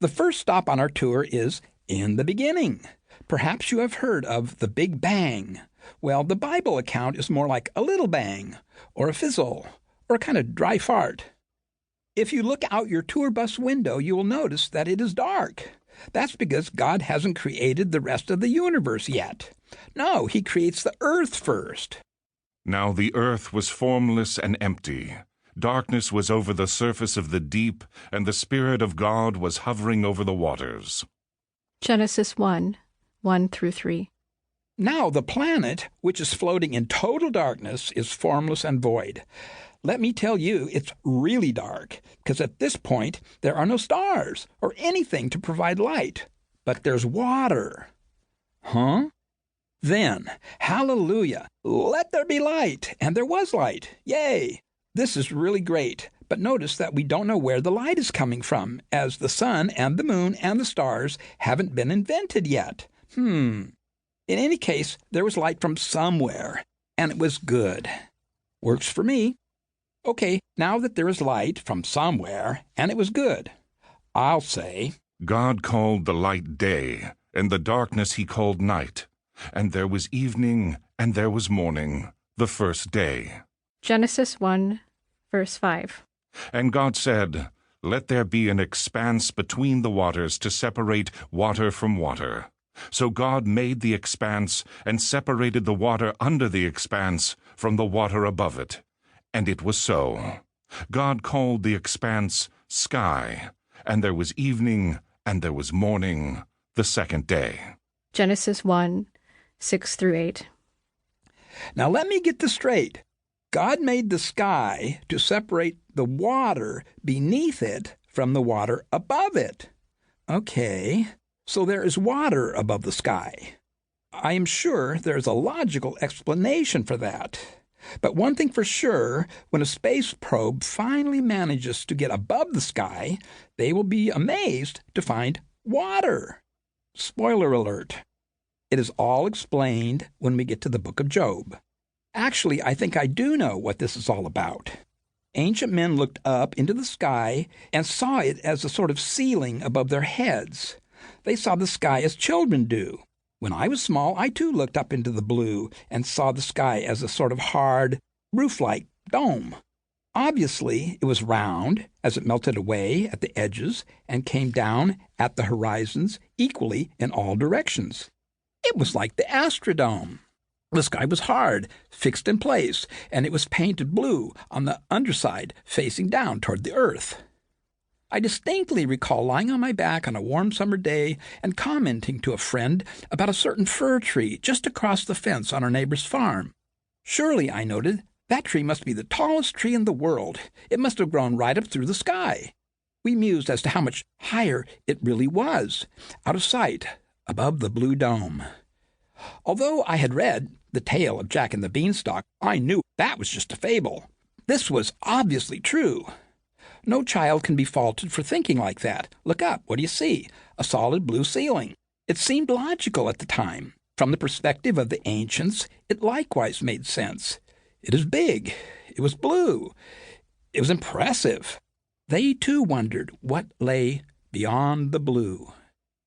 The first stop on our tour is in the beginning. Perhaps you have heard of the Big Bang. Well, the Bible account is more like a little bang, or a fizzle, or a kind of dry fart. If you look out your tour bus window, you will notice that it is dark. That's because God hasn't created the rest of the universe yet. No, he creates the earth first. Now the earth was formless and empty. Darkness was over the surface of the deep, and the Spirit of God was hovering over the waters. Genesis 1:1-3. Now the planet, which is floating in total darkness, is formless and void. Let me tell you, it's really dark, because at this point there are no stars or anything to provide light. But there's water. Huh? Then, hallelujah, let there be light, and there was light. Yay! This is really great, but notice that we don't know where the light is coming from, as the sun and the moon and the stars haven't been invented yet. In any case, there was light from somewhere, and it was good. Works for me. Okay, now that there is light from somewhere, and it was good, I'll say, God called the light day, and the darkness he called night. And there was evening, and there was morning, the first day. Genesis 1:5. And God said, Let there be an expanse between the waters to separate water from water. So God made the expanse and separated the water under the expanse from the water above it. And it was so. God called the expanse sky, and there was evening, and there was morning, the second day. Genesis 1:6-8. Now let me get this straight. God made the sky to separate the water beneath it from the water above it. Okay, so there is water above the sky. I am sure there is a logical explanation for that. But one thing for sure, when a space probe finally manages to get above the sky, they will be amazed to find water. Spoiler alert. It is all explained when we get to the book of Job. Actually, I think I do know what this is all about. Ancient men looked up into the sky and saw it as a sort of ceiling above their heads. They saw the sky as children do. When I was small, I too looked up into the blue and saw the sky as a sort of hard, roof-like dome. Obviously, it was round as it melted away at the edges and came down at the horizons equally in all directions. It was like the Astrodome. The sky was hard, fixed in place, and it was painted blue on the underside facing down toward the earth. I distinctly recall lying on my back on a warm summer day and commenting to a friend about a certain fir tree just across the fence on our neighbor's farm. Surely, I noted, that tree must be the tallest tree in the world. It must have grown right up through the sky. We mused as to how much higher it really was, out of sight, above the blue dome. Although I had read The Tale of Jack and the Beanstalk, I knew that was just a fable. This was obviously true. No child can be faulted for thinking like that. Look up. What do you see? A solid blue ceiling. It seemed logical at the time. From the perspective of the ancients, it likewise made sense. It is big. It was blue. It was impressive. They too wondered what lay beyond the blue.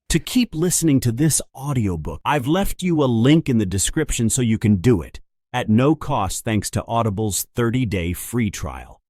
To keep listening to this audiobook, I've left you a link in the description so you can do it, at no cost thanks to Audible's 30-day free trial.